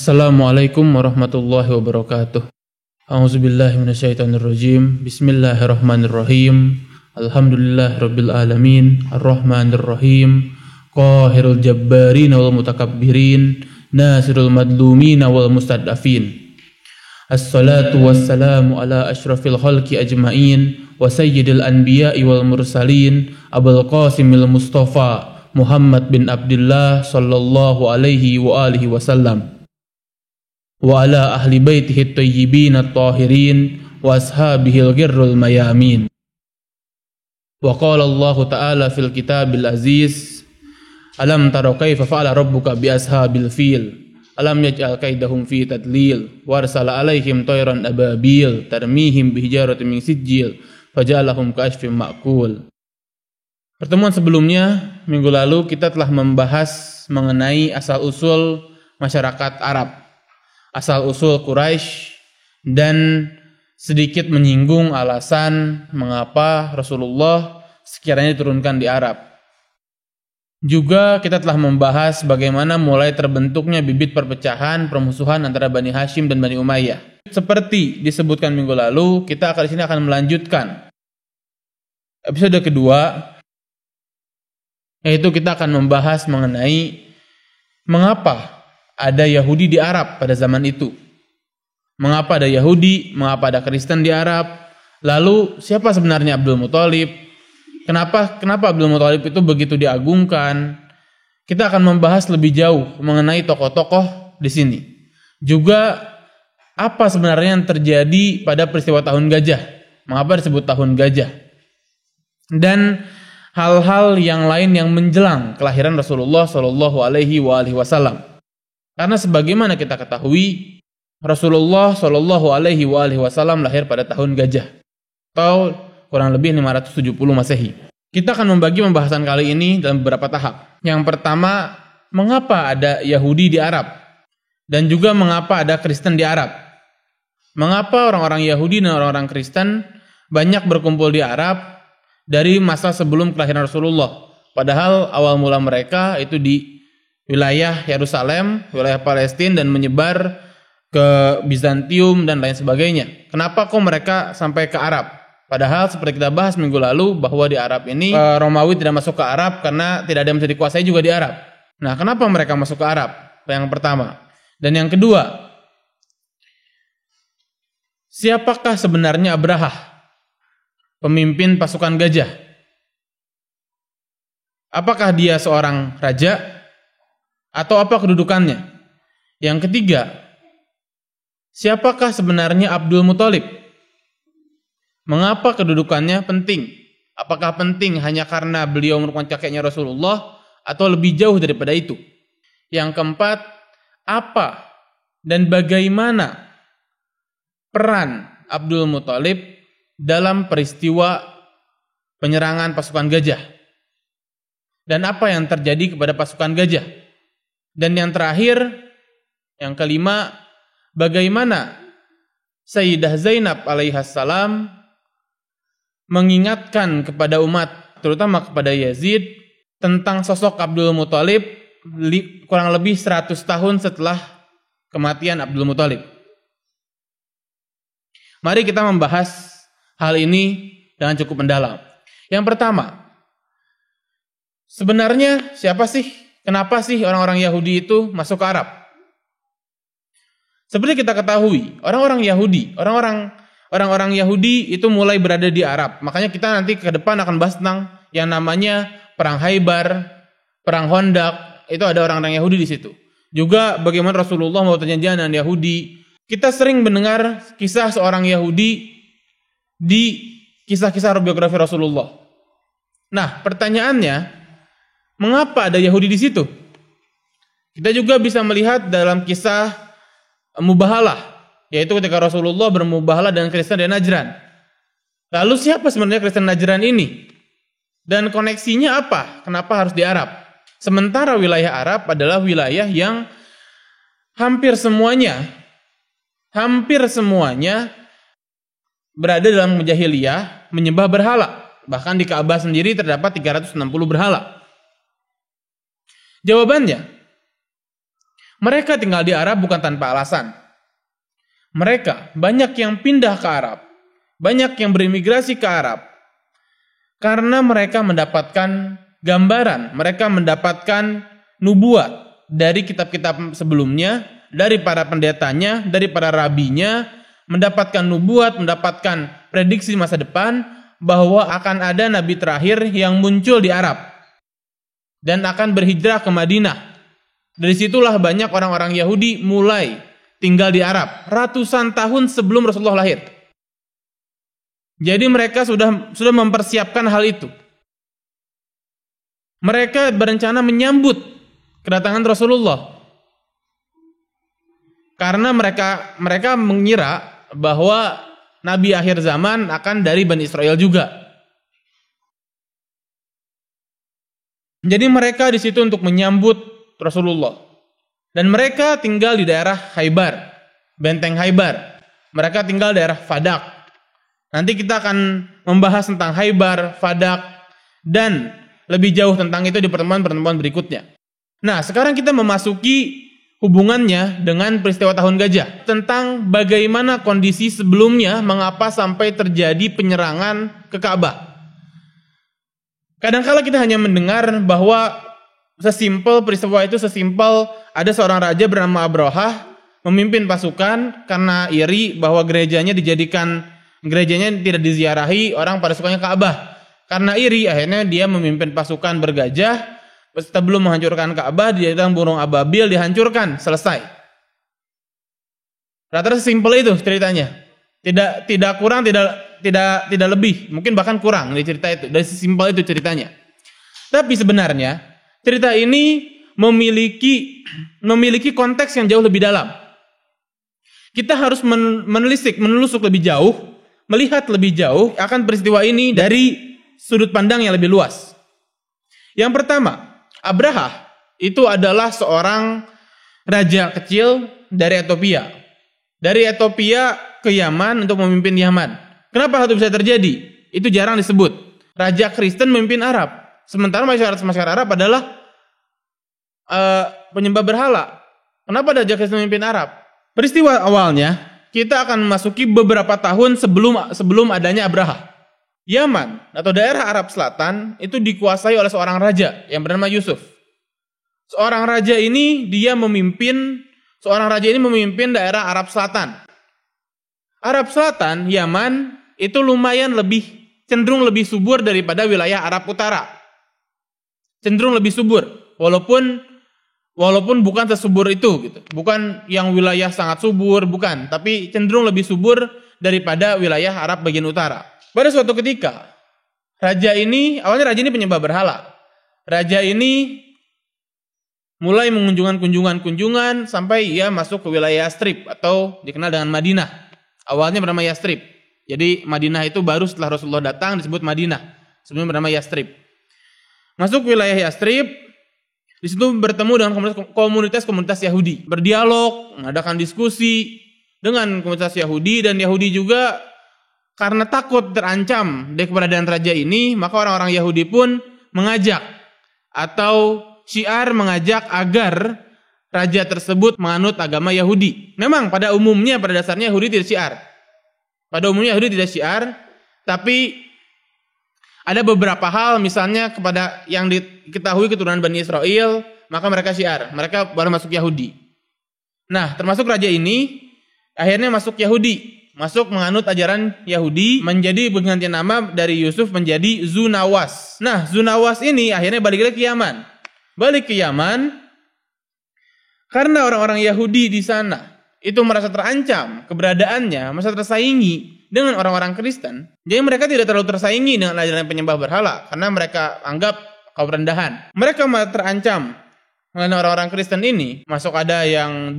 Assalamualaikum warahmatullahi wabarakatuh. A'udzubillahi minasyaitonirrajim. Bismillahirrahmanirrahim. Alhamdulillahirabbil alamin, arrahmanirrahim, qahirul jabbarin wal mutakabbirin, nasirul madlumin wal mustadafin. Assalatu wassalamu ala asyrafil khalqi ajmain wa sayyidil anbiya'i wal mursalin, Abul Qasimil Mustafa Muhammad bin Abdullah sallallahu alaihi wa alihi wasallam, wa ala ahli baitihi at-tayyibin at-tahirin wa ashabihil ghirrul mayamin. Wa qala Allah ta'ala fil kitabil aziz, alam tara kaifa fa'ala rabbuka bi ashabil fil, alam yaj'al kaidahum fi tadlil, wa arsala alaihim tayran ababil tarmihim bihijaratin min sijil faja'alahum ka'asfin ma'kul. Pertemuan sebelumnya, minggu lalu kita telah membahas mengenai asal-usul masyarakat Arab, asal-usul Quraisy, dan sedikit menyinggung alasan mengapa Rasulullah sekiranya diturunkan di Arab. Juga kita telah membahas bagaimana mulai terbentuknya bibit perpecahan, permusuhan antara Bani Hashim dan Bani Umayyah. Seperti disebutkan minggu lalu, kita di sini akan melanjutkan episode kedua, yaitu kita akan membahas mengenai mengapa ada Yahudi di Arab pada zaman itu. Mengapa ada Yahudi, mengapa ada Kristen di Arab? Lalu siapa sebenarnya Abdul Muthalib? Kenapa Abdul Muthalib itu begitu diagungkan? Kita akan membahas lebih jauh mengenai tokoh-tokoh di sini. Juga apa sebenarnya yang terjadi pada peristiwa tahun gajah? Mengapa disebut tahun gajah? Dan hal-hal yang lain yang menjelang kelahiran Rasulullah Shallallahu Alaihi Wasallam. Karena sebagaimana kita ketahui, Rasulullah Shallallahu Alaihi Wasallam lahir pada tahun gajah atau kurang lebih 570 Masehi. Kita akan membagi pembahasan kali ini dalam beberapa tahap. Yang pertama, mengapa ada Yahudi di Arab, dan juga mengapa ada Kristen di Arab. Mengapa orang-orang Yahudi dan orang-orang Kristen banyak berkumpul di Arab dari masa sebelum kelahiran Rasulullah. Padahal awal mula mereka itu di wilayah Yerusalem, wilayah Palestina, dan menyebar ke Bizantium dan lain sebagainya. Kenapa kok mereka sampai ke Arab? Padahal seperti kita bahas minggu lalu bahwa di Arab ini Romawi tidak masuk ke Arab karena tidak ada yang bisa dikuasai juga di Arab. Nah, kenapa mereka masuk ke Arab? Yang pertama. Dan yang kedua, siapakah sebenarnya Abrahah, pemimpin pasukan gajah? Apakah dia seorang raja atau apa kedudukannya? Yang ketiga, siapakah sebenarnya Abdul Muthalib? Mengapa kedudukannya penting? Apakah penting hanya karena beliau merupakan kakeknya Rasulullah atau lebih jauh daripada itu? Yang keempat, apa dan bagaimana peran Abdul Muthalib dalam peristiwa penyerangan pasukan gajah? Dan apa yang terjadi kepada pasukan gajah? Dan yang terakhir, yang kelima, bagaimana Sayyidah Zainab alaihissalam mengingatkan kepada umat, terutama kepada Yazid, tentang sosok Abdul Muthalib kurang lebih 100 tahun setelah kematian Abdul Muthalib. Mari kita membahas hal ini dengan cukup mendalam. Yang pertama, sebenarnya kenapa sih orang-orang Yahudi itu masuk ke Arab? Seperti kita ketahui, orang-orang Yahudi itu mulai berada di Arab. Makanya kita nanti ke depan akan bahas tentang yang namanya perang Khaybar, perang Khandaq. Itu ada orang-orang Yahudi di situ. Juga bagaimana Rasulullah mau perjanjian dengan Yahudi. Kita sering mendengar kisah seorang Yahudi di kisah-kisah biografi Rasulullah. Nah, pertanyaannya, mengapa ada Yahudi di situ? Kita juga bisa melihat dalam kisah Mubahalah, yaitu ketika Rasulullah bermubahalah dengan Kristen dan Najran. Lalu siapa sebenarnya Kristen Najran ini? Dan koneksinya apa? Kenapa harus di Arab? Sementara wilayah Arab adalah wilayah yang hampir semuanya berada dalam jahiliyah, menyembah berhala. Bahkan di Ka'bah sendiri terdapat 360 berhala. Jawabannya, Mereka tinggal di Arab bukan tanpa alasan. Mereka banyak yang pindah ke Arab, banyak yang berimigrasi ke Arab, karena mereka mendapatkan gambaran, mereka mendapatkan nubuat dari kitab-kitab sebelumnya, dari para pendetanya, dari para rabinya, mendapatkan nubuat, mendapatkan prediksi masa depan bahwa akan ada nabi terakhir yang muncul di Arab dan akan berhijrah ke Madinah. Dari situlah banyak orang-orang Yahudi mulai tinggal di Arab ratusan tahun sebelum Rasulullah lahir. Jadi mereka sudah mempersiapkan hal itu. Mereka berencana menyambut kedatangan Rasulullah. Karena mereka mengira bahwa nabi akhir zaman akan dari Bani Israel juga. Jadi mereka di situ untuk menyambut Rasulullah. Dan mereka tinggal di daerah Khaybar, benteng Khaybar. Mereka tinggal di daerah Fadak. Nanti kita akan membahas tentang Khaybar, Fadak, dan lebih jauh tentang itu di pertemuan-pertemuan berikutnya. Nah, sekarang kita memasuki hubungannya dengan peristiwa tahun gajah, tentang bagaimana kondisi sebelumnya, mengapa sampai terjadi penyerangan ke Ka'bah. Kadang-kala kita hanya mendengar bahwa peristiwa itu sesimpel ada seorang raja bernama Abrahah memimpin pasukan karena iri bahwa gerejanya tidak diziarahi, orang pada sukanya Ka'bah. Karena iri akhirnya dia memimpin pasukan bergajah. Sebelum menghancurkan Ka'bah, dia datang burung ababil, dihancurkan, selesai. Rata-rata sesimpel itu ceritanya. Tidak kurang, tidak lebih, mungkin bahkan kurang dari cerita itu. Dari sesimpel itu ceritanya. Tapi sebenarnya cerita ini memiliki konteks yang jauh lebih dalam. Kita harus menelusuk lebih jauh, melihat lebih jauh akan peristiwa ini dari sudut pandang yang lebih luas. Yang pertama, Abrahah itu adalah seorang raja kecil dari Ethiopia. Dari Ethiopia ke Yaman untuk memimpin Yaman. Kenapa hal itu bisa terjadi? Itu jarang disebut. Raja Kristen memimpin Arab. Sementara masyarakat Arab adalah penyembah berhala. Kenapa Raja Kristen memimpin Arab? Peristiwa awalnya, kita akan memasuki beberapa tahun sebelum adanya Abrahah. Yaman atau daerah Arab Selatan itu dikuasai oleh seorang raja yang bernama Yusuf. Seorang raja ini memimpin daerah Arab Selatan. Arab Selatan, Yaman itu lumayan cenderung lebih subur daripada wilayah Arab Utara. Cenderung lebih subur, walaupun bukan sesubur itu gitu. Bukan yang wilayah sangat subur, bukan, tapi cenderung lebih subur daripada wilayah Arab bagian utara. Pada suatu ketika, awalnya raja ini penyembah berhala. Raja ini mulai mengunjungan kunjungan sampai ia masuk ke wilayah Yastrib atau dikenal dengan Madinah. Awalnya bernama Yastrib. Jadi Madinah itu baru setelah Rasulullah datang disebut Madinah. Sebelumnya bernama Yastrib. Masuk ke wilayah Yastrib, di situ bertemu dengan komunitas Yahudi, berdialog, mengadakan diskusi dengan komunitas Yahudi, dan Yahudi juga karena takut terancam dari keberadaan raja ini, maka orang-orang Yahudi pun mengajak atau mengajak agar raja tersebut menganut agama Yahudi. Memang pada dasarnya Yahudi tidak syiar. Pada umumnya Yahudi tidak syiar, tapi ada beberapa hal, misalnya kepada yang diketahui keturunan Bani Israel, maka mereka syiar, mereka baru masuk Yahudi. Nah, termasuk raja ini akhirnya masuk Yahudi. Masuk menganut ajaran Yahudi, menjadi berganti nama dari Yusuf menjadi Zunawas. Nah, Zunawas ini akhirnya balik lagi ke Yaman. Balik ke Yaman karena orang-orang Yahudi di sana itu merasa terancam keberadaannya, merasa tersaingi dengan orang-orang Kristen. Jadi mereka tidak terlalu tersaingi dengan ajaran penyembah berhala karena mereka anggap kaum rendahan. Mereka malah terancam dengan orang-orang Kristen ini. Masuk ada yang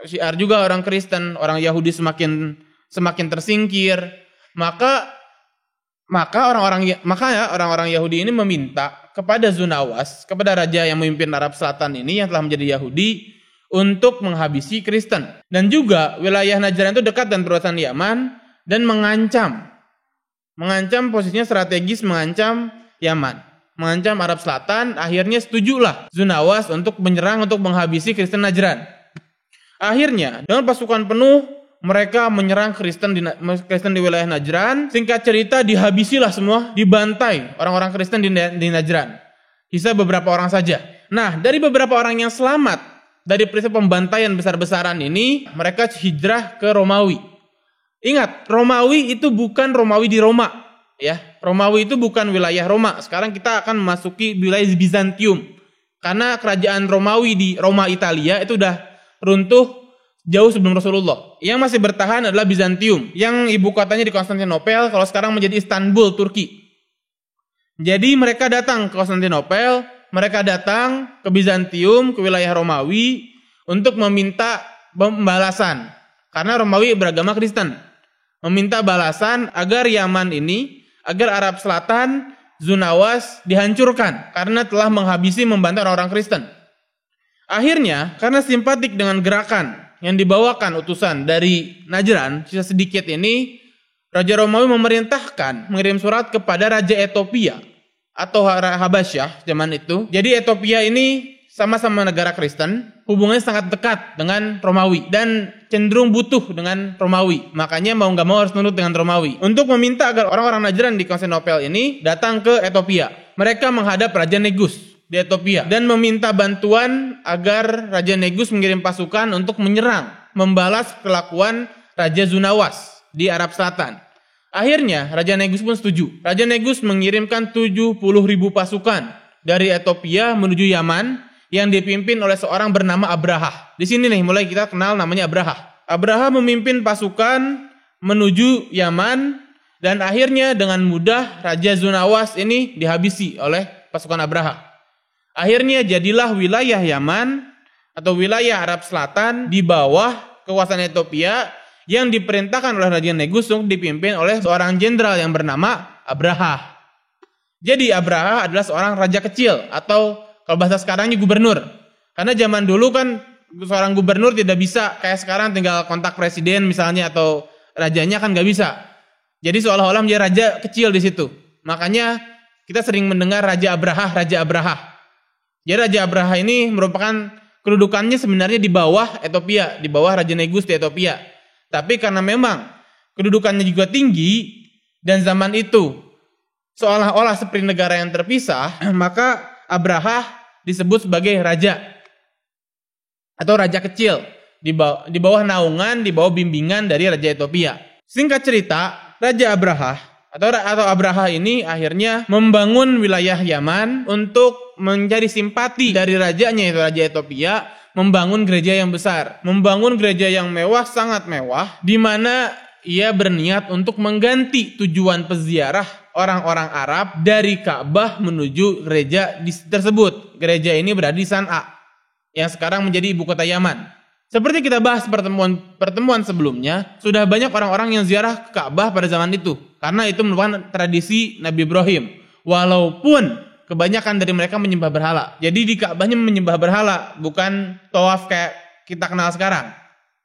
syiar juga orang Kristen, orang Yahudi semakin tersingkir, maka orang-orang Yahudi ini meminta kepada Zunawas, kepada raja yang memimpin Arab Selatan ini yang telah menjadi Yahudi, untuk menghabisi Kristen. Dan juga wilayah Najran itu dekat dengan perbatasan Yaman dan mengancam posisinya strategis, mengancam Yaman. mengancam Arab Selatan, akhirnya setujulah Zunawas untuk menyerang, untuk menghabisi Kristen Najran. Akhirnya dengan pasukan penuh mereka menyerang Kristen di wilayah Najran. Singkat cerita dihabisilah semua, dibantai orang-orang Kristen di Najran. Sisa beberapa orang saja. Nah, dari beberapa orang yang selamat dari peristiwa pembantaian besar-besaran ini, mereka hijrah ke Romawi. Ingat, Romawi itu bukan Romawi di Roma, ya. Romawi itu bukan wilayah Roma. Sekarang kita akan memasuki wilayah Bizantium. Karena kerajaan Romawi di Roma Italia itu udah runtuh jauh sebelum Rasulullah. Yang masih bertahan adalah Bizantium, yang ibu kotanya di Konstantinopel, kalau sekarang menjadi Istanbul, Turki. Jadi mereka datang ke Konstantinopel, mereka datang ke Bizantium, ke wilayah Romawi untuk meminta pembalasan. Karena Romawi beragama Kristen. Meminta balasan agar Yaman ini, agar Arab Selatan, Zunawas dihancurkan karena telah menghabisi, membantai orang-orang Kristen. Akhirnya, karena simpatik dengan gerakan yang dibawakan utusan dari Najran, sisa sedikit ini, Raja Romawi memerintahkan mengirim surat kepada Raja Ethiopia atau Habasyah zaman itu. Jadi Ethiopia ini sama-sama negara Kristen, hubungannya sangat dekat dengan Romawi dan cenderung butuh dengan Romawi. Makanya mau nggak mau harus nurut dengan Romawi. Untuk meminta agar orang-orang Najran di Konstantinopel ini datang ke Ethiopia. Mereka menghadap Raja Negus di Ethiopia dan meminta bantuan agar Raja Negus mengirim pasukan untuk menyerang, membalas kelakuan Raja Zunawas di Arab Selatan. Akhirnya Raja Negus pun setuju. Raja Negus mengirimkan 70.000 pasukan dari Ethiopia menuju Yaman yang dipimpin oleh seorang bernama Abraha. Di sini nih mulai kita kenal namanya Abraha. Abraha memimpin pasukan menuju Yaman dan akhirnya dengan mudah Raja Zunawas ini dihabisi oleh pasukan Abraha. Akhirnya jadilah wilayah Yaman atau wilayah Arab Selatan di bawah kekuasaan Ethiopia yang diperintahkan oleh Raja Negus untuk dipimpin oleh seorang jenderal yang bernama Abraha. Jadi Abraha adalah seorang raja kecil atau kalau bahasa sekarangnya gubernur. Karena zaman dulu kan seorang gubernur tidak bisa kayak sekarang tinggal kontak presiden misalnya atau rajanya kan nggak bisa. Jadi seolah-olah menjadi raja kecil di situ. Makanya kita sering mendengar Raja Abraha, Raja Abraha. Jadi Raja Abraha ini merupakan kedudukannya sebenarnya di bawah Ethiopia, di bawah Raja Negus di Ethiopia. Tapi karena memang kedudukannya juga tinggi dan zaman itu seolah-olah seperti negara yang terpisah, maka Abraha disebut sebagai raja atau raja kecil di bawah naungan, di bawah bimbingan dari Raja Ethiopia. Singkat cerita, Raja Abraha atau Abraha ini akhirnya membangun wilayah Yaman untuk mencari simpati dari rajanya, yaitu Raja Ethiopia, membangun gereja yang besar, membangun gereja yang mewah, sangat mewah, di mana ia berniat untuk mengganti tujuan peziarah orang-orang Arab dari Ka'bah menuju gereja tersebut. Gereja ini berada di San'a, yang sekarang menjadi ibu kota Yaman. Seperti kita bahas pertemuan sebelumnya, sudah banyak orang-orang yang ziarah ke Ka'bah pada zaman itu, karena itu merupakan tradisi Nabi Ibrahim. Walaupun kebanyakan dari mereka menyembah berhala. Jadi di Ka'bahnya menyembah berhala, bukan tawaf kayak kita kenal sekarang.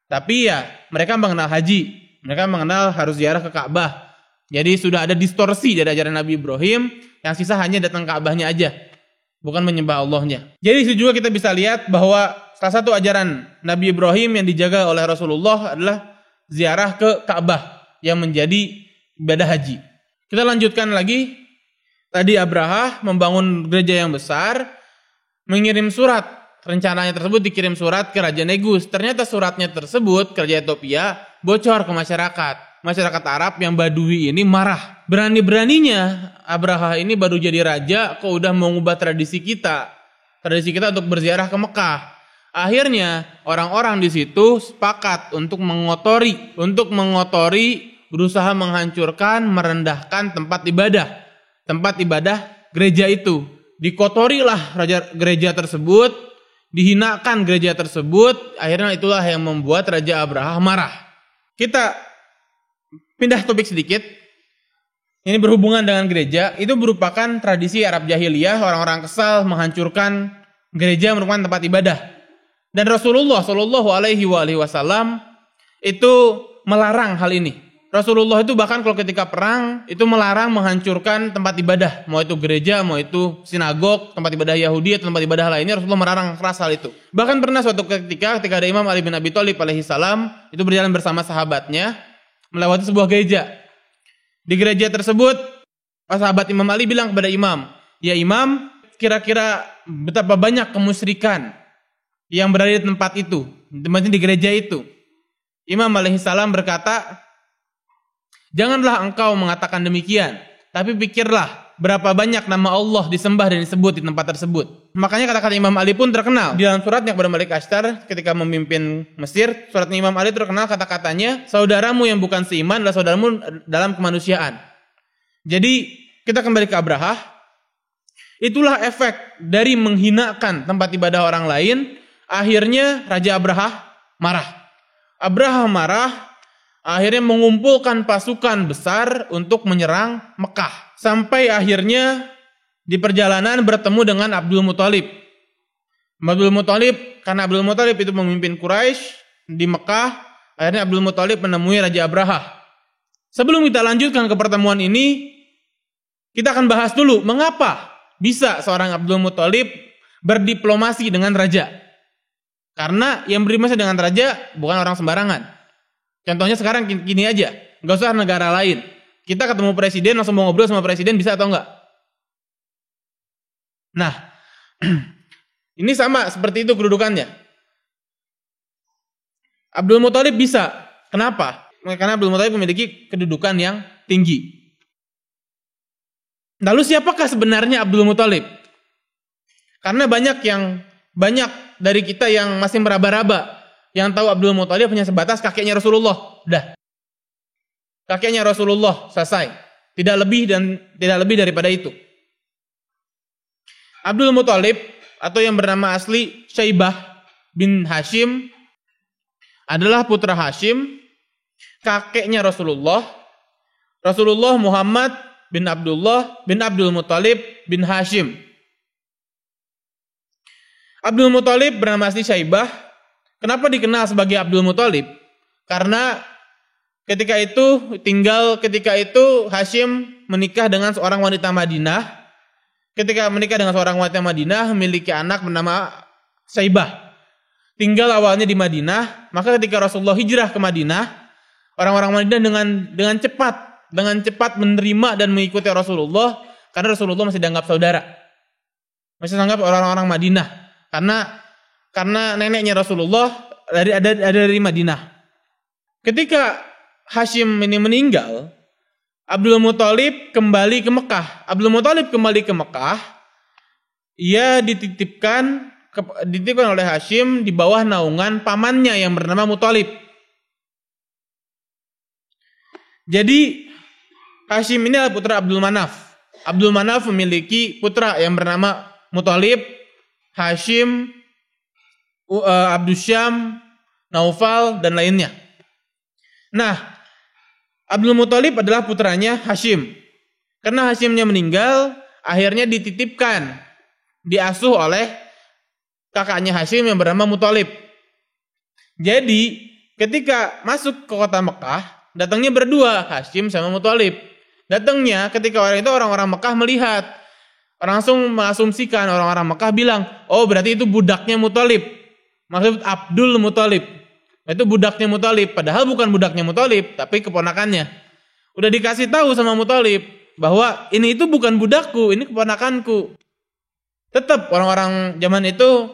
Tapi ya, mereka mengenal haji, mereka mengenal harus ziarah ke Ka'bah. Jadi sudah ada distorsi dari ajaran Nabi Ibrahim, yang sisa hanya datang ke Ka'bahnya aja, bukan menyembah Allahnya. Jadi itu juga kita bisa lihat bahwa salah satu ajaran Nabi Ibrahim yang dijaga oleh Rasulullah adalah ziarah ke Ka'bah yang menjadi ibadah haji. Kita lanjutkan lagi. Tadi Abraha membangun gereja yang besar, mengirim surat. Rencananya tersebut dikirim surat ke Raja Negus. Ternyata suratnya tersebut ke Raja Ethiopia bocor ke masyarakat. Masyarakat Arab yang Badui ini marah. Berani-beraninya Abraha ini baru jadi raja kok udah mengubah tradisi kita. Tradisi kita untuk berziarah ke Mekah. Akhirnya orang-orang di situ sepakat untuk mengotori, berusaha menghancurkan, merendahkan tempat ibadah gereja itu. Dikotorilah gereja tersebut, dihinakan gereja tersebut. Akhirnya itulah yang membuat Raja Abraha marah. Kita pindah topik sedikit. Ini berhubungan dengan gereja. Itu merupakan tradisi Arab jahiliyah. Orang-orang kesal menghancurkan gereja merupakan tempat ibadah. Dan Rasulullah Shallallahu Alaihi Wasallam itu melarang hal ini. Rasulullah itu bahkan kalau ketika perang itu melarang menghancurkan tempat ibadah, mau itu gereja, mau itu sinagog, tempat ibadah Yahudi atau tempat ibadah lainnya. Rasulullah melarang keras hal itu. Bahkan pernah suatu ketika ada Imam Ali bin Abi Thalib alaihi salam itu berjalan bersama sahabatnya melewati sebuah gereja. Di gereja tersebut, sahabat Imam Ali bilang kepada Imam, "Ya Imam, kira-kira betapa banyak kemusyrikan yang berada di tempat itu, tempatnya di gereja itu." Imam alaihi salam berkata, "Janganlah engkau mengatakan demikian, tapi pikirlah berapa banyak nama Allah disembah dan disebut di tempat tersebut." Makanya kata-kata Imam Ali pun terkenal. Di dalam suratnya kepada Malik Ashtar ketika memimpin Mesir, suratnya Imam Ali terkenal kata-katanya, "Saudaramu yang bukan seiman adalah saudaramu dalam kemanusiaan." Jadi kita kembali ke Abrahah. Itulah efek dari menghinakan tempat ibadah orang lain. Akhirnya Raja Abrahah marah. Abrahah marah. Akhirnya mengumpulkan pasukan besar untuk menyerang Mekah. Sampai akhirnya di perjalanan bertemu dengan Abdul Muthalib. Karena Abdul Muthalib itu memimpin Quraisy di Mekah, akhirnya Abdul Muthalib menemui Raja Abrahah. Sebelum kita lanjutkan ke pertemuan ini, kita akan bahas dulu mengapa bisa seorang Abdul Muthalib berdiplomasi dengan raja. Karena yang berdiplomasi dengan raja bukan orang sembarangan. Contohnya sekarang gini aja, nggak usah negara lain. Kita ketemu presiden langsung mau ngobrol sama presiden, bisa atau enggak? Nah, ini sama seperti itu kedudukannya. Abdul Muthalib bisa. Kenapa? Karena Abdul Muthalib memiliki kedudukan yang tinggi. Lalu siapakah sebenarnya Abdul Muthalib? Karena banyak dari kita yang masih meraba-raba. Yang tahu Abdul Muthalib hanya sebatas kakeknya Rasulullah. Dah. Kakeknya Rasulullah, selesai. Tidak lebih daripada itu. Abdul Muthalib atau yang bernama asli Syaibah bin Hashim adalah putra Hashim, kakeknya Rasulullah. Rasulullah Muhammad bin Abdullah bin Abdul Muthalib bin Hashim. Abdul Muthalib bernama asli Syaibah. Kenapa dikenal sebagai Abdul Muthalib? Karena ketika itu Hashim menikah dengan seorang wanita Madinah. Ketika menikah dengan seorang wanita Madinah, memiliki anak bernama Syaibah. Tinggal awalnya di Madinah, maka ketika Rasulullah hijrah ke Madinah, orang-orang Madinah dengan cepat menerima dan mengikuti Rasulullah karena Rasulullah masih dianggap saudara. Masih dianggap orang-orang Madinah karena neneknya Rasulullah ada dari Madinah. Ketika Hashim ini meninggal, Abdul Muthalib kembali ke Mekah. Abdul Muthalib kembali ke Mekah, ia dititipkan oleh Hashim di bawah naungan pamannya yang bernama Muthalib. Jadi Hashim ini adalah putra Abdul Manaf. Abdul Manaf memiliki putra yang bernama Muthalib, Hashim, Abdul Syam, Naufal, dan lainnya. Nah, Abdul Muthalib adalah putranya Hashim. Karena Hashimnya meninggal, akhirnya dititipkan, diasuh oleh kakaknya Hashim yang bernama Muthalib. Jadi, ketika masuk ke kota Mekah, datangnya berdua, Hashim sama Muthalib. Datangnya ketika orang-orang Mekah melihat, langsung mengasumsikan orang-orang Mekah bilang, "Oh, berarti itu budaknya Muthalib." Maksud Abdul Muthalib. Itu budaknya Muthalib, padahal bukan budaknya Muthalib, tapi keponakannya. Udah dikasih tahu sama Muthalib bahwa ini itu bukan budakku, ini keponakanku. Tetap orang-orang zaman itu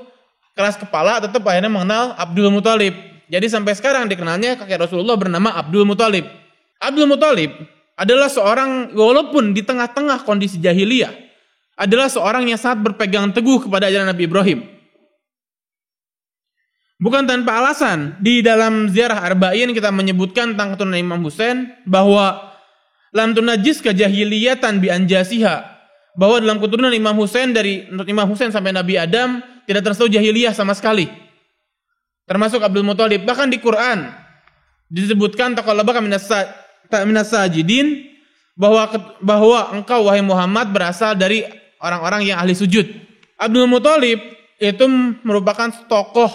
keras kepala, tetap akhirnya mengenal Abdul Muthalib. Jadi sampai sekarang dikenalnya kakek Rasulullah bernama Abdul Muthalib. Abdul Muthalib adalah seorang, walaupun di tengah-tengah kondisi jahiliyah, adalah seorang yang sangat berpegang teguh kepada ajaran Nabi Ibrahim. Bukan tanpa alasan, di dalam ziarah Arba'in kita menyebutkan tentang keturunan Imam Husain bahwa lam tunajjis kajahiliyatan bi anjasiha, bahwa dalam keturunan Imam Husain dari Imam Husain sampai Nabi Adam tidak tersentuh jahiliyah sama sekali. Termasuk Abdul Muthalib. Bahkan di Quran disebutkan taqallabaka minas sajidin, bahwa engkau wahai Muhammad berasal dari orang-orang yang ahli sujud. Abdul Muthalib itu merupakan tokoh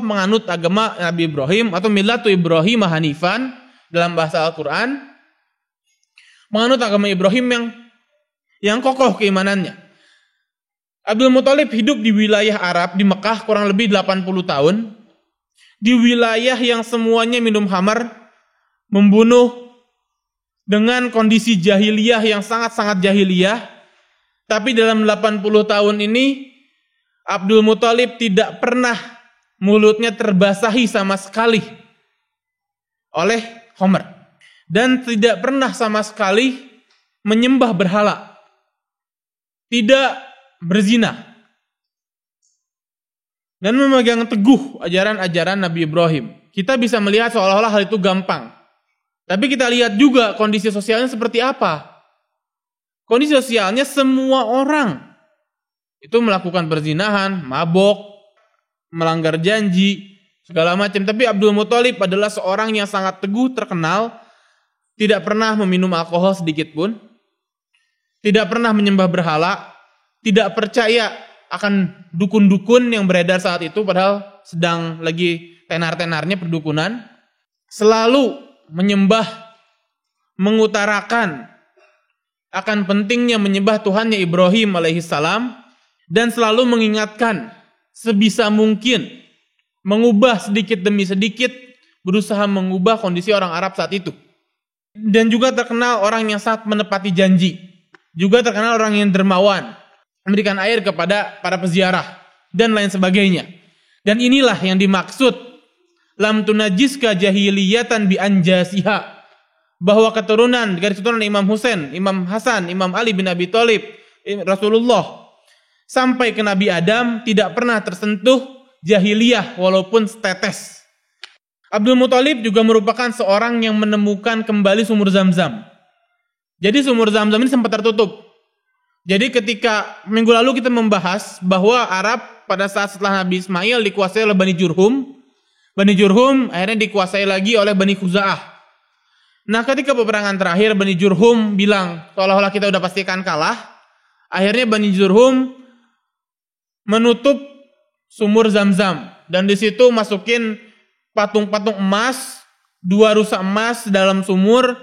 menganut agama Nabi Ibrahim atau millatu Ibrahim hanifan, dalam bahasa Al-Quran, menganut agama Ibrahim yang kokoh keimanannya. Abdul Muthalib hidup di wilayah Arab, di Mekah kurang lebih 80 tahun, di wilayah yang semuanya minum khamar, membunuh dengan kondisi jahiliyah yang sangat-sangat jahiliyah. Tapi dalam 80 tahun ini, Abdul Muthalib tidak pernah mulutnya terbasahi sama sekali oleh khamar. Dan tidak pernah sama sekali menyembah berhala. Tidak berzina. Dan memegang teguh ajaran-ajaran Nabi Ibrahim. Kita bisa melihat seolah-olah hal itu gampang. Tapi kita lihat juga kondisi sosialnya seperti apa. Kondisi sosialnya semua orang itu melakukan perzinahan, mabok, melanggar janji, segala macam. Tapi Abdul Muthalib adalah seorang yang sangat teguh, terkenal, tidak pernah meminum alkohol sedikit pun, tidak pernah menyembah berhala, tidak percaya akan dukun-dukun yang beredar saat itu, padahal sedang lagi tenar-tenarnya perdukunan. Selalu menyembah, mengutarakan akan pentingnya menyembah Tuhannya Ibrahim alaihissalam, dan selalu mengingatkan sebisa mungkin mengubah sedikit demi sedikit, berusaha mengubah kondisi orang Arab saat itu. Dan juga terkenal orang yang sangat menepati janji, juga terkenal orang yang dermawan, memberikan air kepada para peziarah dan lain sebagainya. Dan inilah yang dimaksud lam tunajiska jahiliyatan bi anjasiha, bahwa keturunan Imam Husain, Imam Hasan, Imam Ali bin Abi Thalib, Rasulullah sampai ke Nabi Adam tidak pernah tersentuh jahiliyah walaupun setetes. Abdul Muthalib juga merupakan seorang yang menemukan kembali sumur Zamzam. Jadi sumur Zamzam ini sempat tertutup. Jadi ketika minggu lalu kita membahas bahwa Arab pada saat setelah Nabi Ismail dikuasai oleh Bani Jurhum. Bani Jurhum akhirnya dikuasai lagi oleh Bani Khuza'ah. Nah ketika peperangan terakhir Bani Jurhum bilang seolah-olah kita udah pastikan kalah. Akhirnya Bani Jurhum menutup sumur Zamzam. Dan di situ masukin patung-patung emas, 2 rusa emas dalam sumur,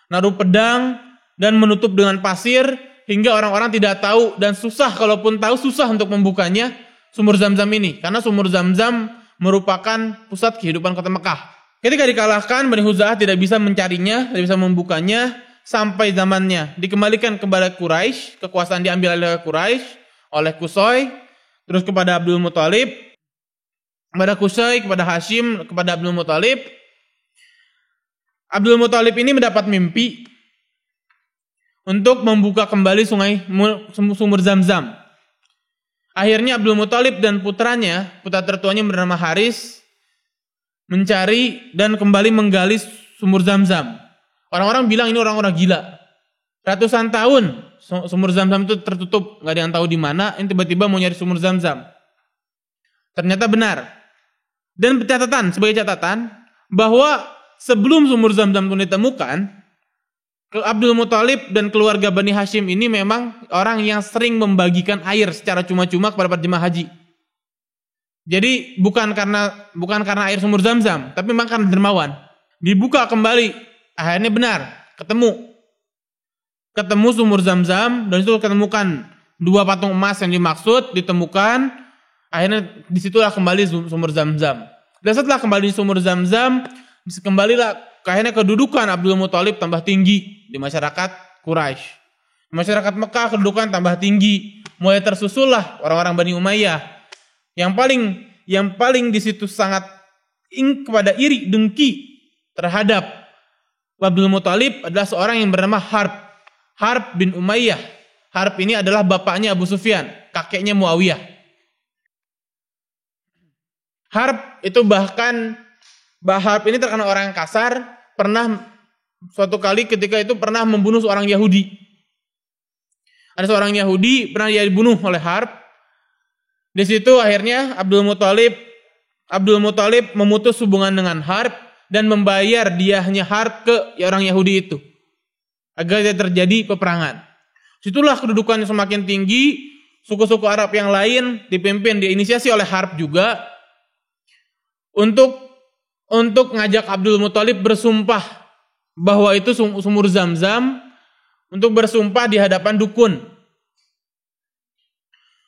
naruh pedang, dan menutup dengan pasir, hingga orang-orang tidak tahu dan susah, kalaupun tahu susah untuk membukanya sumur Zamzam ini. Karena sumur Zamzam merupakan pusat kehidupan kota Mekah. Ketika dikalahkan, Bani Khuza'ah tidak bisa mencarinya, tidak bisa membukanya, sampai zamannya dikembalikan kepada Quraisy, kekuasaan diambil oleh Quraisy, oleh Qusay, terus kepada Abdul Muthalib, kepada Qusay, kepada Hashim, kepada Abdul Muthalib. Abdul Muthalib ini mendapat mimpi untuk membuka kembali sumur Zamzam. Akhirnya Abdul Muthalib dan putranya, putra tertuanya bernama Haris, mencari dan kembali menggali sumur Zamzam. Orang-orang bilang ini orang-orang gila. Ratusan tahun sumur Zamzam itu tertutup, nggak ada yang tahu di mana. Ini tiba-tiba mau nyari sumur Zamzam. Ternyata benar. Dan sebagai catatan bahwa sebelum sumur Zamzam itu ditemukan, Abdul Muthalib dan keluarga Bani Hashim ini memang orang yang sering membagikan air secara cuma-cuma kepada para jemaah haji. Jadi bukan karena air sumur Zamzam, tapi memang karena dermawan. Dibuka kembali, akhirnya benar, ketemu sumur Zamzam, dan itu ketemukan 2 patung emas yang dimaksud, ditemukan, akhirnya disitulah kembali sumur Zamzam. Dan setelah kembali sumur Zamzam, kembalilah akhirnya kedudukan Abdul Muthalib tambah tinggi di masyarakat Quraisy. Di masyarakat Mekah kedudukan tambah tinggi. Mulai tersusullah orang-orang Bani Umayyah. Yang paling di situ sangat kepada iri, dengki terhadap Abdul Muthalib adalah seorang yang bernama Harb bin Umayyah. Harb ini adalah bapaknya Abu Sufyan, kakeknya Muawiyah. Harb ini terkenal orang yang kasar, suatu kali ketika itu pernah membunuh seorang Yahudi. Ada seorang Yahudi pernah dia dibunuh oleh Harb. Di situ akhirnya Abdul Muthalib memutus hubungan dengan Harb dan membayar diahnya Harb ke orang Yahudi itu agar tidak terjadi peperangan. Situlah kedudukannya semakin tinggi. Suku-suku Arab yang lain diinisiasi oleh Harb juga untuk ngajak Abdul Muthalib bersumpah bahwa itu sumur Zam-Zam untuk bersumpah di hadapan dukun.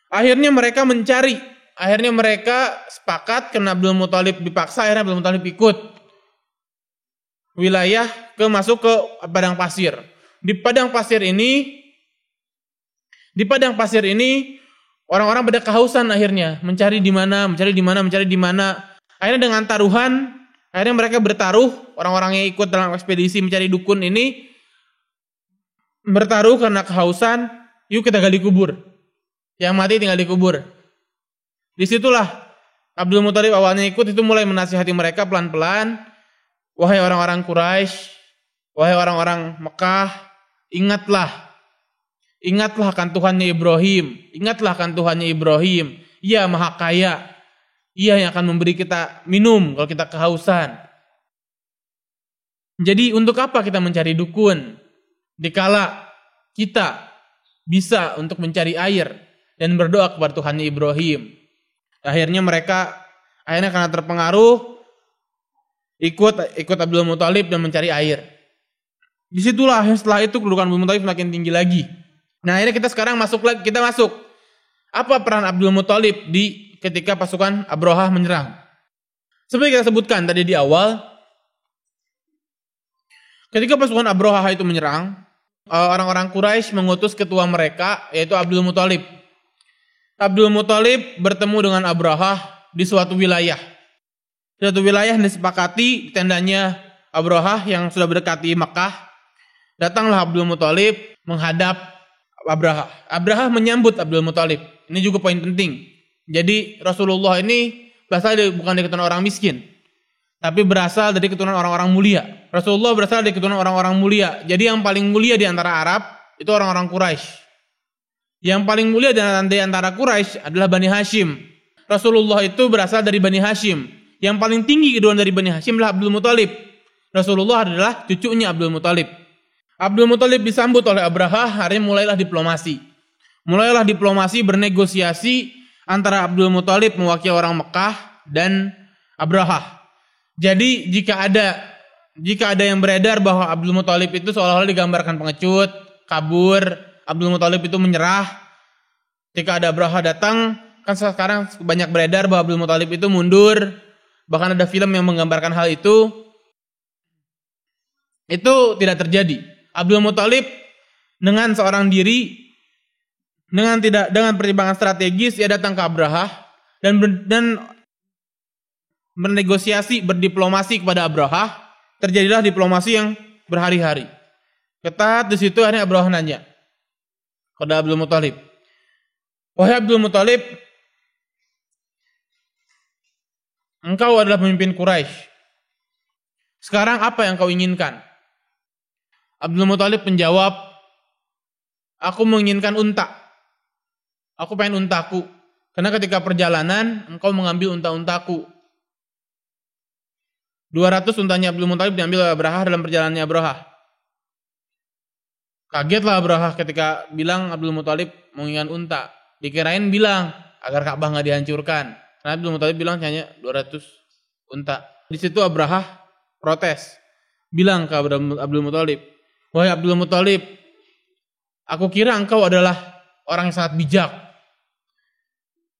Akhirnya mereka mencari, akhirnya mereka sepakat karena Abdul Muthalib dipaksa, akhirnya Abdul Muthalib ikut wilayah masuk ke padang pasir. Di padang pasir ini orang-orang pada kehausan akhirnya mencari di mana. Akhirnya dengan taruhan, akhirnya mereka bertaruh, orang-orang yang ikut dalam ekspedisi mencari dukun ini bertaruh karena kehausan, yuk kita gali kubur. Yang mati tinggal dikubur. Disitulah Abdul Muthalib awalnya ikut itu mulai menasihati mereka pelan-pelan. Wahai orang-orang Quraisy, wahai orang-orang Mekah, ingatlah akan Tuhannya Ibrahim. Ingatlah akan Tuhannya Ibrahim. Ia maha kaya. Ia yang akan memberi kita minum kalau kita kehausan. Jadi untuk apa kita mencari dukun? Dikala kita bisa untuk mencari air dan berdoa kepada Tuhannya Ibrahim. Akhirnya karena terpengaruh ikut Abdul Muthalib dan mencari air. Disitulah setelah itu kedudukan Abdul Muthalib semakin tinggi lagi. Nah akhirnya kita sekarang masuk. Apa peran Abdul Muthalib ketika pasukan Abrahah menyerang? Seperti kita sebutkan tadi di awal, ketika pasukan Abrahah itu menyerang, orang-orang Quraisy mengutus ketua mereka yaitu Abdul Muthalib. Abdul Muthalib bertemu dengan Abrahah di suatu wilayah. Suatu wilayah yang disepakati tendanya Abrahah yang sudah berdekati Makkah. Datanglah Abdul Muthalib menghadap Abrahah. Abrahah menyambut Abdul Muthalib. Ini juga poin penting. Jadi Rasulullah ini bukan dari keturunan orang miskin, tapi berasal dari keturunan orang-orang mulia. Rasulullah berasal dari keturunan orang-orang mulia. Jadi yang paling mulia di antara Arab itu orang-orang Quraisy. Yang paling mulia di antara Quraisy adalah Bani Hashim. Rasulullah itu berasal dari Bani Hashim. Yang paling tinggi keturunan dari Bani Hashim adalah Abdul Muthalib. Rasulullah adalah cucunya Abdul Muthalib. Abdul Muthalib disambut oleh Abrahah, akhirnya mulailah diplomasi. Bernegosiasi antara Abdul Muthalib mewakili orang Mekah dan Abrahah. Jadi jika ada yang beredar bahwa Abdul Muthalib itu seolah-olah digambarkan pengecut, kabur, Abdul Muthalib itu menyerah. Ketika ada Abrahah datang, kan sekarang banyak beredar bahwa Abdul Muthalib itu mundur. Bahkan ada film yang menggambarkan hal itu. Itu tidak terjadi. Abdul Muthalib dengan seorang diri, dengan pertimbangan strategis, ia datang ke Abrahah dan berdiplomasi kepada Abrahah. Terjadilah diplomasi yang berhari-hari. Ketat di situ akhirnya Abrahah nanya kepada Abdul Muthalib, wahai Abdul Muthalib, engkau adalah pemimpin Quraisy. Sekarang apa yang kau inginkan? Abdul Muthalib menjawab, aku menginginkan unta. Aku pengen untaku. Karena ketika perjalanan, engkau mengambil unta-untaku. 200 untanya Abdul Muthalib diambil oleh Abrahah dalam perjalanannya Abrahah. Kagetlah Abrahah ketika bilang Abdul Muthalib menginginkan unta. Dikirain bilang agar Ka'bah nggak dihancurkan. Karena Abdul Muthalib bilang hanya 200 unta. Di situ Abrahah protes. Bilang ke Abdul Muthalib, wahai Abdul Muthalib, aku kira engkau adalah orang yang sangat bijak.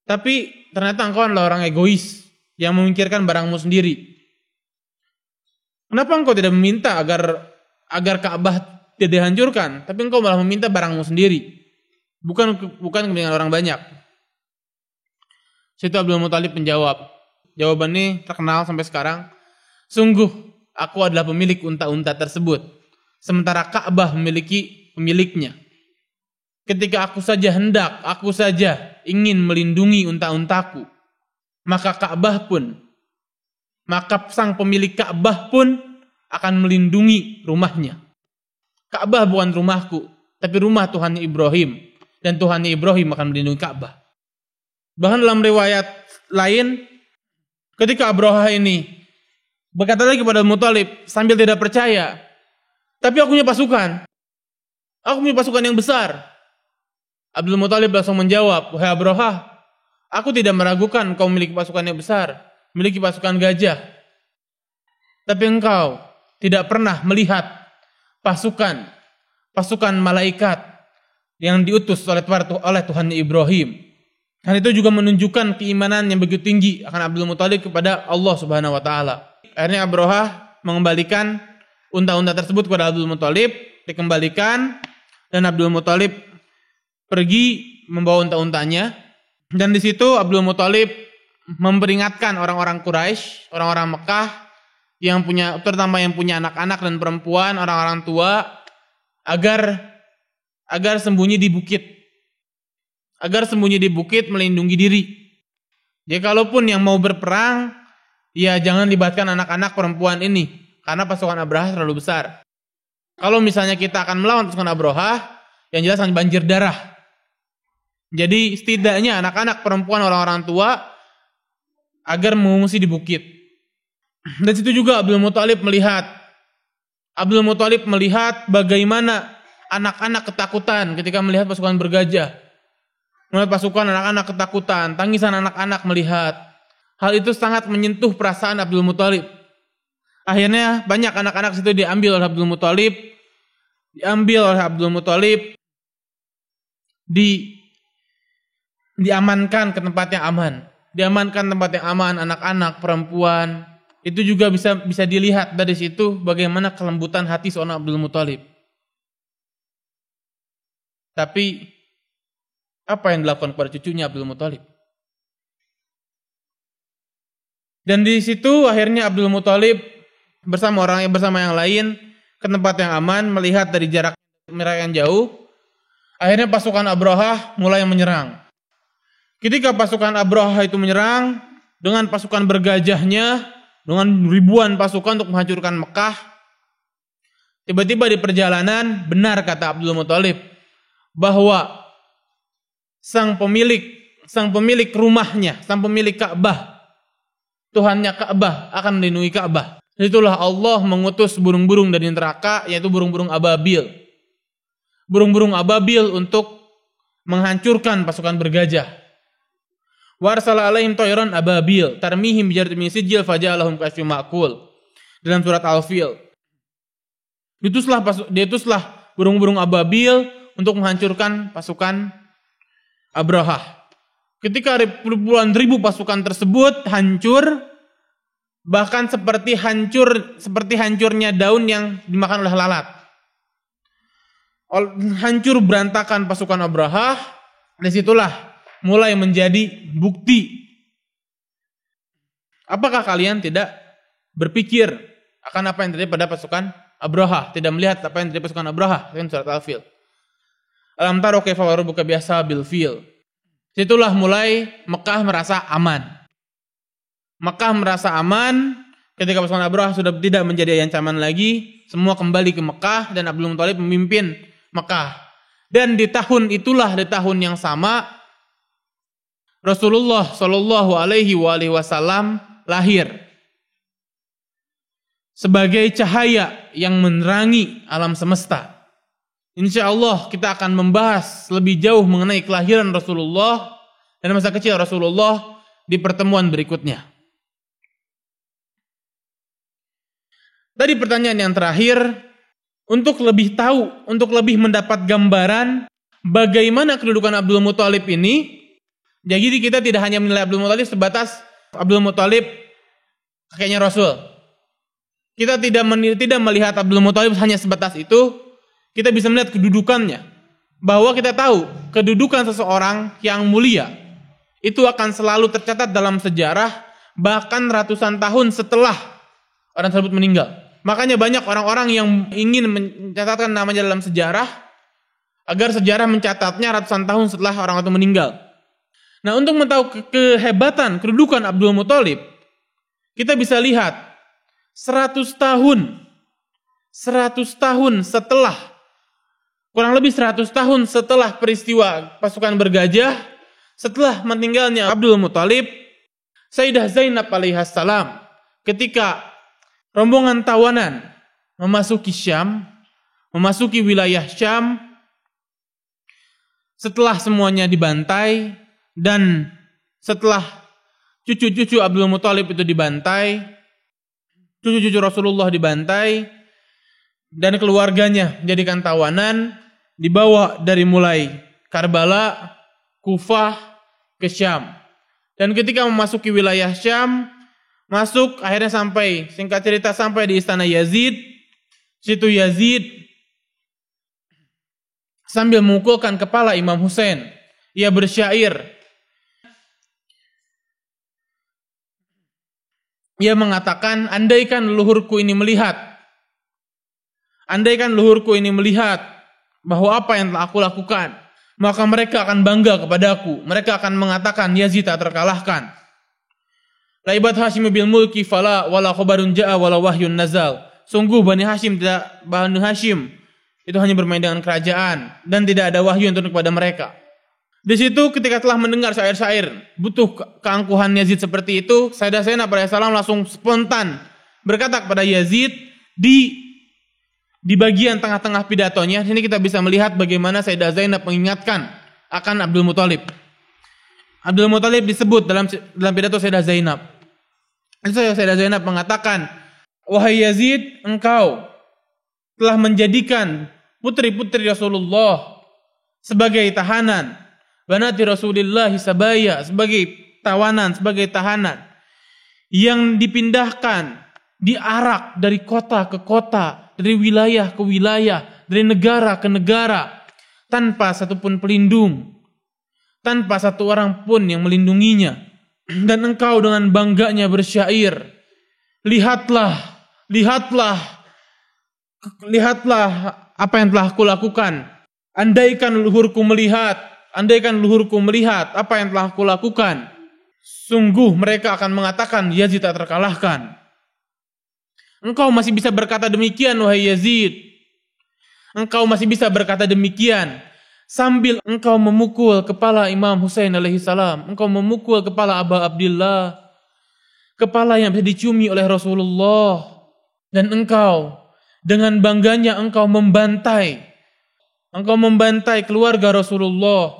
Tapi ternyata engkau adalah orang egois yang memikirkan barangmu sendiri. Kenapa engkau tidak meminta agar Ka'bah tidak dihancurkan, tapi engkau malah meminta barangmu sendiri? Bukan kepentingan orang banyak. Situ Abdul Muthalib menjawab. Jawaban ini terkenal sampai sekarang. Sungguh, aku adalah pemilik unta-unta tersebut. Sementara Ka'bah memiliki pemiliknya. Ketika aku saja ingin melindungi unta-untaku, maka sang pemilik Ka'bah pun akan melindungi rumahnya. Ka'bah bukan rumahku, tapi rumah Tuhannya Ibrahim. Dan Tuhannya Ibrahim akan melindungi Ka'bah. Bahkan dalam riwayat lain, ketika Abrahah ini berkata lagi kepada Muthalib sambil tidak percaya, tapi aku punya pasukan. Aku punya pasukan yang besar. Abdul Muthalib langsung menjawab, wahai Abrahah, aku tidak meragukan kau memiliki pasukan yang besar, memiliki pasukan gajah. Tapi engkau tidak pernah melihat pasukan malaikat yang diutus oleh Tuhan Ibrahim. Dan itu juga menunjukkan keimanan yang begitu tinggi akan Abdul Muthalib kepada Allah Subhanahu wa taala. Akhirnya Abrahah mengembalikan unta-unta tersebut kepada Abdul Muthalib, dikembalikan, dan Abdul Muthalib pergi membawa unta-untanya. Dan di situ Abdul Muthalib memperingatkan orang-orang Quraisy, orang-orang Mekah terutama yang punya anak-anak dan perempuan, orang-orang tua, agar sembunyi di bukit. Agar sembunyi di bukit melindungi diri. Jadi kalaupun yang mau berperang, ya jangan libatkan anak-anak perempuan ini, karena pasukan Abrahah terlalu besar. Kalau misalnya kita akan melawan pasukan Abrahah, yang jelas akan banjir darah. Jadi setidaknya anak-anak perempuan, orang-orang tua agar mengungsi di bukit. Dan situ juga Abdul Muthalib melihat bagaimana anak-anak ketakutan ketika melihat pasukan bergajah. Melihat pasukan anak-anak ketakutan, tangisan anak-anak melihat. Hal itu sangat menyentuh perasaan Abdul Muthalib. Akhirnya banyak anak-anak situ diambil oleh Abdul Muthalib. Diamankan ke tempat yang aman. Anak-anak, perempuan. Itu juga bisa dilihat dari situ bagaimana kelembutan hati seorang Abdul Muthalib. Tapi apa yang dilakukan kepada cucunya Abdul Muthalib? Dan di situ akhirnya Abdul Muthalib bersama yang lain ke tempat yang aman, melihat dari jarak yang jauh. Akhirnya pasukan Abrahah mulai menyerang. Ketika pasukan Abrahah itu menyerang dengan pasukan bergajahnya, dengan ribuan pasukan untuk menghancurkan Mekah, tiba-tiba di perjalanan benar kata Abdul Muthalib bahwa sang pemilik rumahnya, sang pemilik Ka'bah, Tuhannya Ka'bah akan melindungi Ka'bah. Itulah Allah mengutus burung-burung dari neraka, yaitu burung-burung ababil. Burung-burung ababil untuk menghancurkan pasukan bergajah. Wa arsala alaihim tayran ababil tarmihim bijarrin min sijil faja'alahum ka'asfin ma'kul. Dalam surat Al-Fil. Diutuslah burung-burung ababil untuk menghancurkan pasukan Abrahah. Ketika puluhan ribu pasukan tersebut hancur, bahkan seperti hancurnya daun yang dimakan oleh lalat. Hancur berantakan pasukan Abrahah. Disitulah mulai menjadi bukti. Apakah kalian tidak berpikir akan apa yang terjadi pada pasukan Abrahah? Tidak melihat apa yang terjadi pada pasukan Abrahah? Kan surat Al-Fil. Alam taro kaifa rabbuka biashabil fil. Situlah mulai Mekah merasa aman. Mekah merasa aman ketika pasukan Abrahah sudah tidak menjadi ancaman lagi, semua kembali ke Mekah dan Abdul Muthalib memimpin Mekah. Dan di tahun yang sama Rasulullah Shallallahu alaihi wasallam lahir sebagai cahaya yang menerangi alam semesta. Insya Allah kita akan membahas lebih jauh mengenai kelahiran Rasulullah dan masa kecil Rasulullah di pertemuan berikutnya. Tadi pertanyaan yang terakhir, untuk lebih mendapat gambaran bagaimana kedudukan Abdul Muthalib ini. Jadi kita tidak hanya menilai Abdul Muthalib sebatas Abdul Muthalib kakeknya Rasul. Kita tidak melihat Abdul Muthalib hanya sebatas itu. Kita bisa melihat kedudukannya. Bahwa kita tahu kedudukan seseorang yang mulia itu akan selalu tercatat dalam sejarah bahkan ratusan tahun setelah orang tersebut meninggal. Makanya banyak orang-orang yang ingin mencatatkan namanya dalam sejarah agar sejarah mencatatnya ratusan tahun setelah orang itu meninggal. Nah, untuk mengetahui kehebatan kedudukan Abdul Muthalib, kita bisa lihat 100 tahun setelah, kurang lebih 100 tahun setelah peristiwa pasukan bergajah, setelah meninggalnya Abdul Muthalib, Sayyidah Zainab alaihissalam ketika rombongan tawanan memasuki wilayah Syam, setelah semuanya dibantai dan setelah cucu-cucu Abdul Muthalib itu dibantai, cucu-cucu Rasulullah dibantai, dan keluarganya dijadikan tawanan, dibawa dari mulai Karbala, Kufah ke Syam. Dan ketika memasuki wilayah Syam, masuk akhirnya sampai, singkat cerita sampai di istana Yazid. Situ Yazid sambil memukulkan kepala Imam Husain, ia bersyair. Ia mengatakan, andaikan leluhurku ini melihat bahwa apa yang telah aku lakukan, maka mereka akan bangga kepadaku. Mereka akan mengatakan Yazid tak terkalahkan. Laibat Hashim bil mulki fala wala khabarun ja'a wala wahyun nazal. Sungguh Bani Hashim itu hanya bermain dengan kerajaan dan tidak ada wahyu yang turun kepada mereka. Di situ ketika telah mendengar syair-syair butuh keangkuhan Yazid seperti itu, Sayyidah Zainab alaihissalam langsung spontan berkata kepada Yazid di bagian tengah-tengah pidatonya. Sini kita bisa melihat bagaimana Sayyidah Zainab mengingatkan akan Abdul Muthalib. Abdul Muthalib disebut dalam pidato Sayyidah Zainab. Sayyidah Zainab mengatakan, wahai Yazid, engkau telah menjadikan putri-putri Rasulullah sebagai tahanan, banati Rasulullah sabaya, sebagai tawanan, sebagai tahanan yang dipindahkan, diarak dari kota ke kota, dari wilayah ke wilayah, dari negara ke negara, tanpa satupun pelindung, tanpa satu orang pun yang melindunginya. Dan engkau dengan bangganya bersyair, lihatlah apa yang telah aku lakukan. Andaikan leluhurku melihat apa yang telah aku lakukan, sungguh mereka akan mengatakan Yazid tak terkalahkan. Engkau masih bisa berkata demikian, wahai Yazid. Engkau masih bisa berkata demikian sambil engkau memukul kepala Imam Husain alaihi salam. Engkau memukul kepala Aba Abdillah, kepala yang bisa diciumi oleh Rasulullah. Dan engkau dengan bangganya engkau membantai keluarga Rasulullah.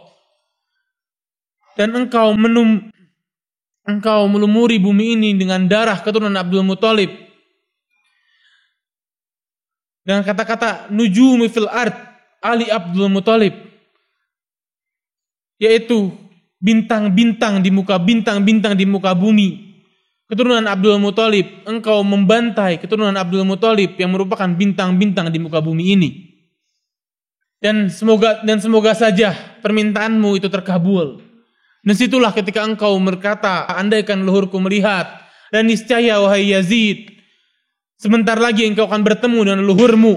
Dan engkau melumuri bumi ini dengan darah keturunan Abdul Muthalib. Dengan kata-kata nujumi fil ard Ali Abdul Muthalib, yaitu bintang-bintang di muka bumi. Keturunan Abdul Muthalib, engkau membantai keturunan Abdul Muthalib yang merupakan bintang-bintang di muka bumi ini. Dan semoga saja permintaanmu itu terkabul. Dan situlah ketika engkau berkata, andaikan leluhurku melihat, dan niscaya wahai Yazid, sebentar lagi engkau akan bertemu dengan leluhurmu.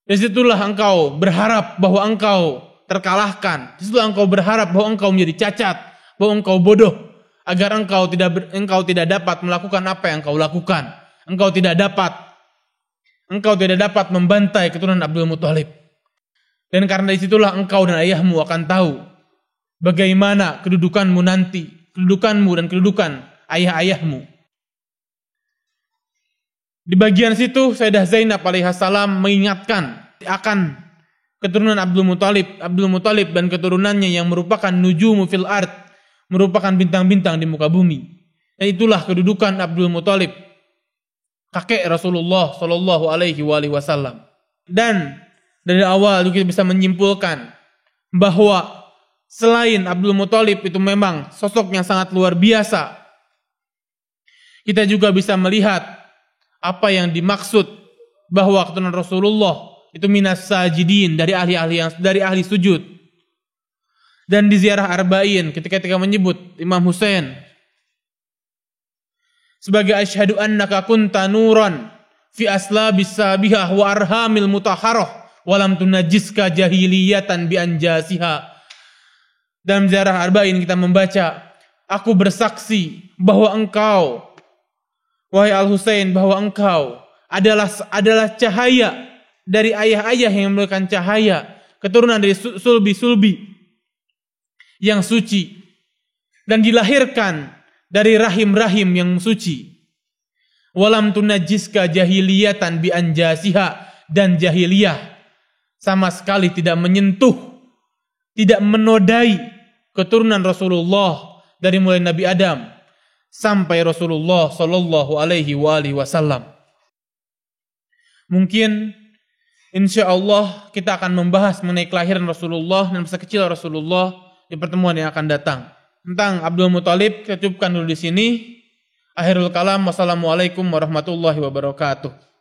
Dan situlah engkau berharap bahwa engkau terkalahkan. Situlah engkau berharap bahwa engkau menjadi cacat, bahwa engkau bodoh, agar engkau tidak dapat melakukan apa yang engkau lakukan. Engkau tidak dapat membantai keturunan Abdul Muthalib. Dan karena disitulah engkau dan ayahmu akan tahu bagaimana kedudukanmu nanti, kedudukanmu dan kedudukan ayah-ayahmu. Di bagian situ Sayyidah Zainab alaihissalam mengingatkan akan keturunan Abdul Muthalib dan keturunannya yang merupakan nujumu fil ard, merupakan bintang-bintang di muka bumi. Dan itulah kedudukan Abdul Muthalib, kakek Rasulullah sallallahu alaihi wasallam. Dan dari awal kita bisa menyimpulkan bahwa selain Abdul Muthalib itu memang sosok yang sangat luar biasa, kita juga bisa melihat apa yang dimaksud bahwa keturunan Rasulullah itu minas sajidin, dari ahli sujud. Dan di ziarah Arba'in ketika menyebut Imam Husain sebagai asyhadu annaka kunta nuran fi aslabis sabihah wa arhamil mutahharah wa lam tunajjiska jahiliyatan bi anjasiha. Dalam ziarah Arba'in kita membaca, aku bersaksi bahwa engkau, wahai Al-Husain, bahwa engkau adalah cahaya dari ayah-ayah yang memberikan cahaya, keturunan dari sulbi-sulbi yang suci, dan dilahirkan dari rahim-rahim yang suci. Walam tunajjiska jahiliyatan bi anjasiha, dan jahiliyah sama sekali tidak menyentuh, tidak menodai keturunan Rasulullah dari mulai Nabi Adam sampai Rasulullah sallallahu alaihi wasallam. Mungkin insya Allah kita akan membahas mengenai kelahiran Rasulullah dan masa kecil Rasulullah di pertemuan yang akan datang. Tentang Abdul Muthalib kita cukupkan dulu di sini. Akhirul kalam, wassalamualaikum warahmatullahi wabarakatuh.